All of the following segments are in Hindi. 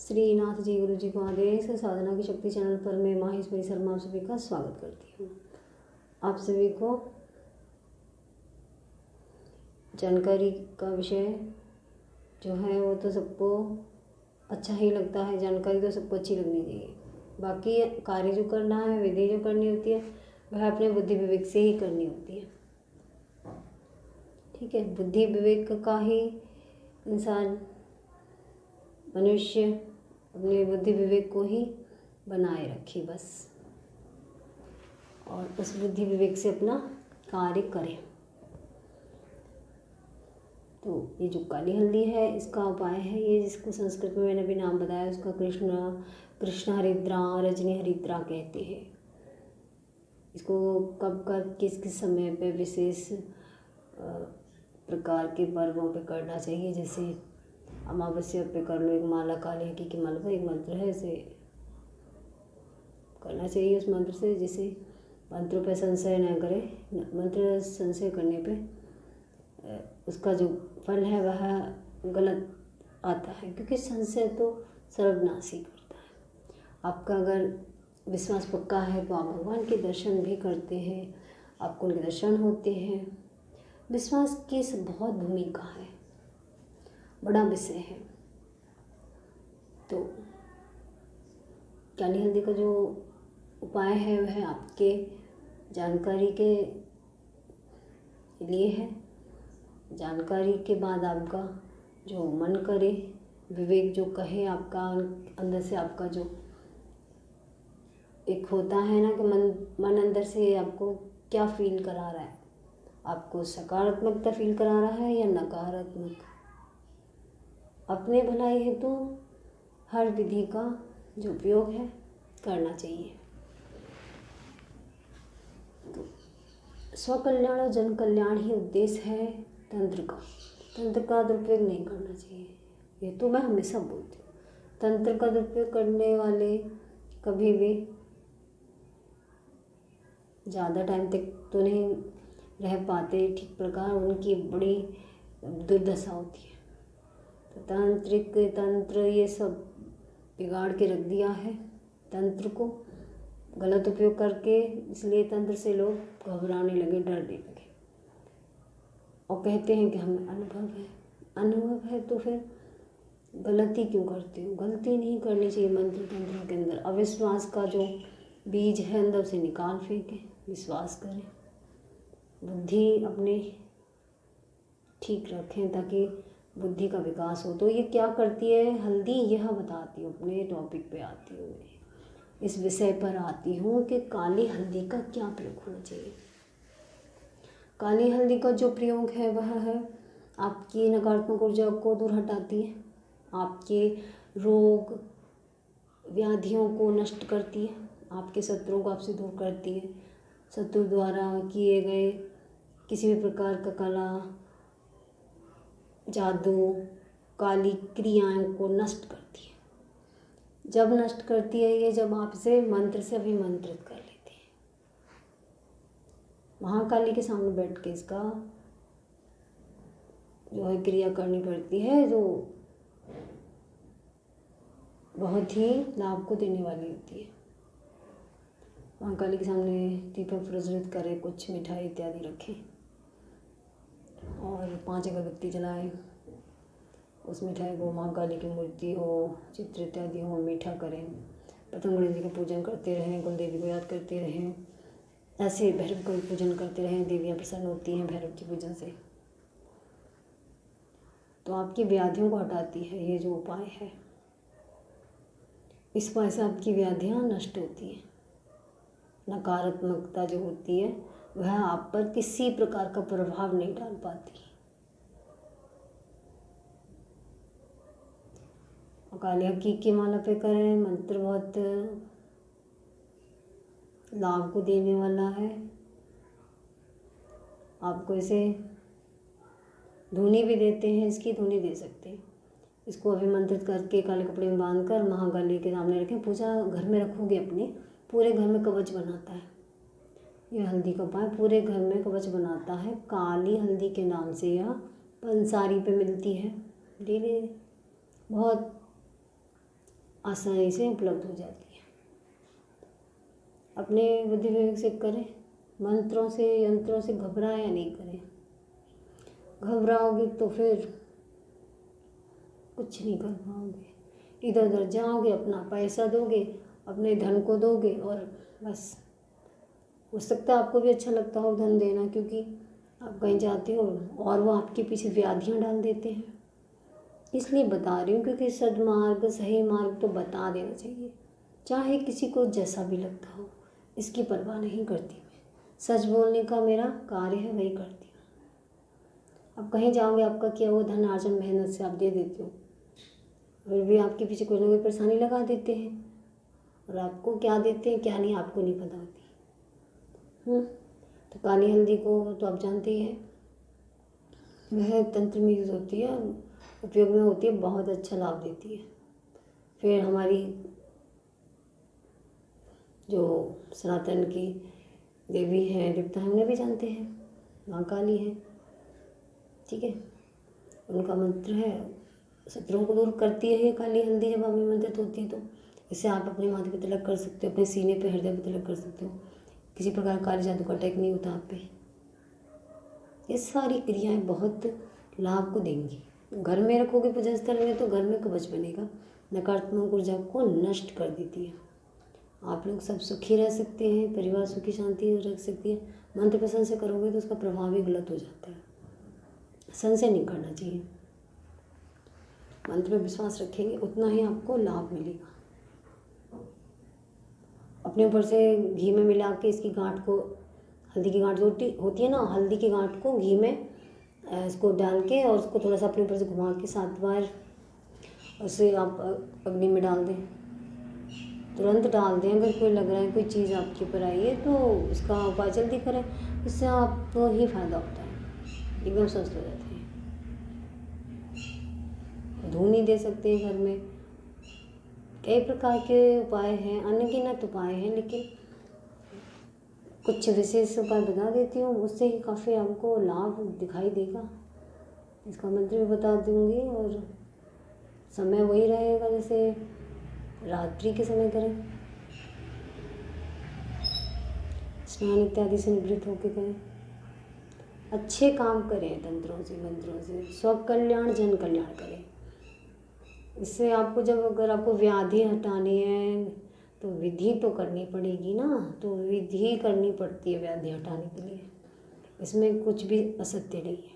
श्रीनाथ जी गुरु जी को आदेश साधना की शक्ति चैनल पर मैं माहेश्वरी शर्मा आप सभी का स्वागत करती हूँ। आप सभी को जानकारी का विषय जो है वो तो सबको अच्छा ही लगता है। जानकारी तो सबको अच्छी लगनी चाहिए। बाकी कार्य जो करना है, विधि जो करनी होती है, वह अपने बुद्धि विवेक से ही करनी होती है। ठीक है, बुद्धि विवेक का ही इंसान मनुष्य अपने बुद्धि विवेक को ही बनाए रखे बस, और उस बुद्धि विवेक से अपना कार्य करें। तो ये जो काली हल्दी है इसका उपाय है, ये जिसको संस्कृत में मैंने अभी नाम बताया उसका कृष्ण हरिद्रा, रजनी हरिद्रा कहते हैं। इसको कब कब किस किस समय पे विशेष प्रकार के पर्वों पे करना चाहिए। जैसे अमावस्या पे कर लो, एक माला काली हल्दी की माला पर एक मंत्र है, इसे करना चाहिए उस मंत्र से, जिसे मंत्रों पे संशय न करें। मंत्र संशय करने पे उसका जो फल है वह गलत आता है, क्योंकि संशय तो सर्वनाशी करता है। आपका अगर विश्वास पक्का है तो आप भगवान के दर्शन भी करते हैं, आपको उनके दर्शन होते हैं। विश्वास की बहुत भूमिका है, बड़ा विषय है। तो काली हल्दी का जो उपाय है वह आपके जानकारी के लिए है। जानकारी के बाद आपका जो मन करे, विवेक जो कहे, आपका अंदर से आपका जो एक होता है ना कि मन अंदर से आपको क्या फील करा रहा है, आपको सकारात्मकता फील करा रहा है या नकारात्मक। अपने भलाई हेतु तो हर विधि का जो उपयोग है करना चाहिए। तो स्वकल्याण और जन कल्याण ही उद्देश्य है तंत्र का। तंत्र का दुरुपयोग नहीं करना चाहिए, ये तो मैं हमेशा बोलती हूँ। तंत्र का दुरुपयोग करने वाले कभी भी ज़्यादा टाइम तक तो नहीं रह पाते ठीक प्रकार, उनकी बड़ी दुर्दशा होती है। तो तंत्र ये सब बिगाड़ के रख दिया है तंत्र को, गलत उपयोग करके। इसलिए तंत्र से लोग घबराने लगे, डरने लगे और कहते हैं कि हमें अनुभव है तो फिर गलती क्यों करते हो। गलती नहीं करनी चाहिए। मंत्र तंत्र के अंदर अविश्वास का जो बीज है अंदर से निकाल फेंकें, विश्वास करें, बुद्धि अपने ठीक रखें ताकि बुद्धि का विकास हो। तो ये क्या करती है हल्दी, यह बताती हूँ। अपने टॉपिक पे आती हूँ, मैं इस विषय पर आती हूँ कि काली हल्दी का क्या प्रयोग होना चाहिए। काली हल्दी का जो प्रयोग है वह है आपकी नकारात्मक ऊर्जा को दूर हटाती है, आपके रोग व्याधियों को नष्ट करती है, आपके शत्रुओं को आपसे दूर करती है। शत्रु द्वारा किए गए किसी भी प्रकार का कला, जादू, काली क्रियाओं को नष्ट करती है। जब नष्ट करती है ये, जब आप इसे मंत्र से अभिमंत्रित कर लेते हैं। महाकाली के सामने बैठ के इसका जो है क्रिया करनी पड़ती है, जो बहुत ही लाभ को देने वाली होती है। महाकाली के सामने दीपक प्रज्वलित करें, कुछ मिठाई इत्यादि रखें और 5 अगरबत्ती जलाएं। उस मिठाई को महाकाली की मूर्ति हो, चित्र इत्यादि हो, मीठा करें। प्रथम गणेश जी का पूजन करते रहें, कुल देवी को याद करते रहें। ऐसे भैरव का पूजन करते रहें, देवियाँ प्रसन्न होती हैं भैरव के पूजन से। तो आपकी व्याधियों को हटाती है ये जो उपाय है। इस उपाय से आपकी व्याधियाँ नष्ट होती हैं। नकारात्मकता जो होती है वह आप पर किसी प्रकार का प्रभाव नहीं डाल पाती। काली हकीक की माला पे करें। मंत्र बहुत लाभ को देने वाला है। आपको इसे धुनी भी देते हैं, इसकी धुनी दे सकते हैं। इसको अभिमंत्रित करके काले कपड़े में बांधकर महाकाली के सामने रखें। पूजा घर में रखोगे अपने, पूरे घर में कवच बनाता है। यह हल्दी का उपाय पूरे घर में कवच बनाता है। काली हल्दी के नाम से यह पंसारी पे मिलती है। धीरे बहुत आसानी से उपलब्ध हो जाती है। अपने बुद्धि विवेक से करें, मंत्रों से यंत्रों से घबराया नहीं करें। घबराओगे तो फिर कुछ नहीं कर पाओगे। इधर उधर जाओगे, अपना पैसा दोगे, अपने धन को दोगे और बस। हो सकता है आपको भी अच्छा लगता हो धन देना, क्योंकि आप कहीं जाते हो और वो आपके पीछे व्याधियाँ डाल देते हैं। इसलिए बता रही हूँ, क्योंकि सद्मार्ग सही मार्ग तो बता देना चाहिए, चाहे किसी को जैसा भी लगता हो। इसकी परवाह नहीं करती मैं। सच बोलने का मेरा कार्य है, वही करती हूँ। अब कहीं जाओगे, आपका किया हुआ धन अर्जन मेहनत से आप दे देते हो, फिर भी आपके पीछे कोई ना कोई परेशानी लगा देते हैं। और आपको क्या देते हैं क्या नहीं आपको नहीं पता होती। तो काली हल्दी को तो आप जानते ही हैं, वह तंत्र में यूज़ होती है, उपयोग में होती है, बहुत अच्छा लाभ देती है। फिर हमारी जो सनातन की देवी हैं, देवता हैं, उन्हें भी जानते हैं, माँ काली है, ठीक है। उनका मंत्र है, शत्रुओं को दूर करती है ये काली हल्दी। जब आप निमंत्रित होती है तो इससे आप अपने माथे पे तिलक कर सकते हो, अपने सीने पे हृदय पे तिलक कर सकते हो। किसी प्रकार काली जादू का अटैक नहीं होता आप पे। ये सारी क्रियाएं बहुत लाभ को देंगी। घर में रखोगे पूजा स्थल में तो घर में कवच बनेगा, नकारात्मक ऊर्जा को नष्ट कर देती है। आप लोग सब सुखी रह सकते हैं, परिवार सुखी शांति रख सकती है। मंत्र पसंद से करोगे तो उसका प्रभाव भी गलत हो जाता है। संशय नहीं करना चाहिए। मंत्र पे विश्वास रखेंगे उतना ही आपको लाभ मिलेगा। अपने ऊपर से घी में मिला के इसकी गांठ को, हल्दी की गांठ होती है ना, हल्दी की गांठ को घी में इसको डाल के और उसको थोड़ा सा अपने ऊपर से घुमा के 7 बार उसे आप अग्नि में डाल दें। तुरंत डाल दें। अगर कोई लग रहा है कोई चीज़ आपके ऊपर आई है तो उसका उपाय जल्दी करें, इससे आपको ही फायदा होता है, एकदम स्वस्थ हो जाते हैं। धूनी दे सकते हैं घर में। कई प्रकार के उपाय हैं, अनगिनत उपाय हैं, लेकिन कुछ विशेष उपाय बता देती हूँ, उससे ही काफ़ी आपको लाभ दिखाई देगा। इसका मंत्र भी बता दूँगी और समय वही रहेगा जैसे रात्रि के समय करें। स्नान इत्यादि से निवृत्त होकर करें। अच्छे काम करें, तंत्रों से मंत्रों से स्वकल्याण जन कल्याण करें। इससे आपको अगर आपको व्याधि हटानी है तो विधि तो करनी पड़ेगी ना, तो विधि करनी पड़ती है व्याधि हटाने के लिए। इसमें कुछ भी असत्य नहीं है,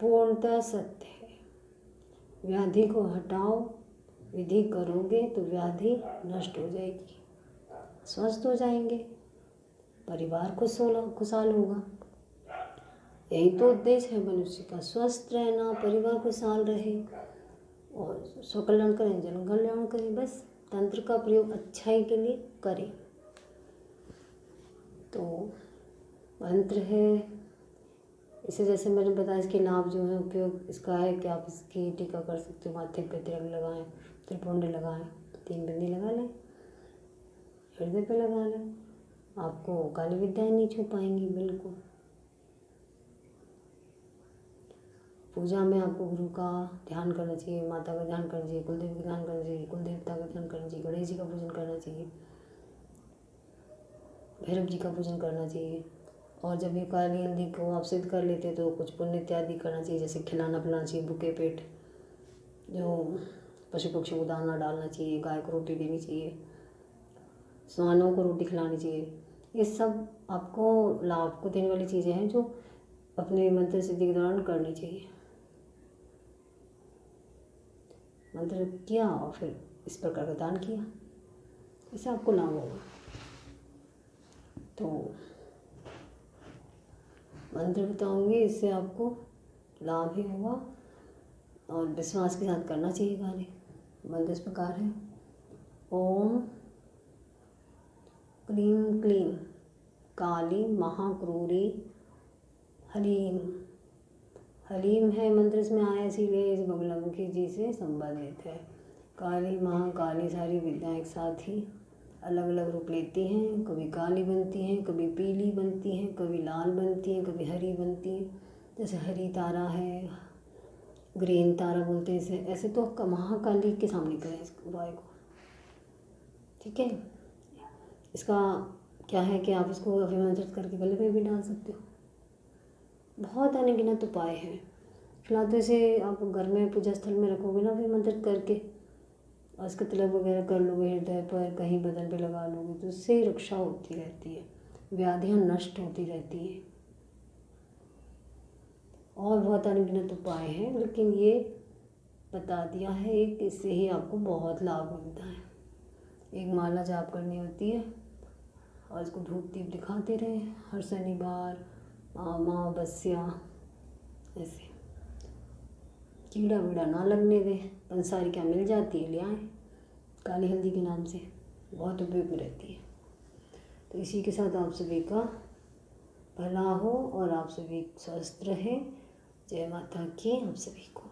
पूर्णतः सत्य है। व्याधि को हटाओ, विधि करोगे तो व्याधि नष्ट हो जाएगी, स्वस्थ हो जाएंगे, परिवार खुशहाल होगा। यही तो उद्देश्य है मनुष्य का, स्वस्थ रहना, परिवार खुशहाल रहे और स्वकल्याण करें, जन कल्याण करें। बस तंत्र का प्रयोग अच्छाई के लिए करें। तो मंत्र है, इसे जैसे मैंने बताया, इसके लाभ जो है, उपयोग इसका है कि आप इसकी टीका कर सकते हो, माथे पे तिलक लगाएं, त्रिपुंड लगाएं, 3 बिंदी लगा लें, हृदय पे लगा लें, आपको काली विद्याएं नहीं छू पाएंगी बिल्कुल। पूजा में आपको गुरु का ध्यान करना चाहिए, माता का ध्यान करना चाहिए, कुलदेवी का ध्यान करना चाहिए, कुल देवता का ध्यान करना चाहिए, गणेश जी का पूजन करना चाहिए, भैरव जी का पूजन करना चाहिए। और जब ये काली हल्दी को आप सिद्ध कर लेते तो कुछ पुण्य इत्यादि करना चाहिए, जैसे खिलाना पिलाना चाहिए, भूखे पेट जो पशु पक्षियों को दाना डालना चाहिए, गाय को रोटी देनी चाहिए, श्वानों को रोटी खिलानी चाहिए। ये सब आपको लाभ को देने वाली चीज़ें हैं जो अपने मंत्र सिद्धि के दौरान करनी चाहिए। मंत्र किया और फिर इस प्रकार का दान किया, इससे आपको लाभ होगा। तो मंत्र बताऊंगी, इससे आपको लाभ ही होगा और विश्वास के साथ करना चाहिए कार्य। मंत्र इस प्रकार है, ओम क्लीं क्लीं काली महाक्रूरी हलीम। हलीम है मंत्र इसमें आया, इसीलिए इस बगलामुखी जी से संबंधित है। काली महाकाली सारी विद्याएं एक साथ ही अलग अलग रूप लेती हैं, कभी काली बनती हैं, कभी पीली बनती हैं, कभी लाल बनती हैं, कभी हरी बनती हैं। जैसे हरी तारा है, ग्रीन तारा बोलते हैं इसे। ऐसे तो महाकाली के सामने करें इस उपाय को, ठीक है। इसका क्या है कि आप इसको अभिमंत्रित करके गले में भी डाल सकते हो। बहुत अनगिनत उपाय हैं। फिलहाल तो इसे आप घर में पूजा स्थल में रखोगे ना अभिमंत्रित करके, और इसका तिलक वगैरह कर लोगे, हृदय पर कहीं बदन पे लगा लोगे, तो इससे रक्षा होती रहती है, व्याधियाँ नष्ट होती रहती हैं। और बहुत अनगिनत उपाय हैं, लेकिन ये बता दिया है एक, इससे ही आपको बहुत लाभ मिलता है। एक माला जाप करनी होती है और इसको धूप दीप दिखाते रहे हर शनिवार, अमावस्या, ऐसे। कीड़ा वीड़ा ना लगने दें। पंसारिका मिल जाती है, ले आएँ, काली हल्दी के नाम से, बहुत उपयोगी रहती है। तो इसी के साथ आप सभी का भला हो और आप सभी स्वस्थ रहें। जय माता की आप सभी को।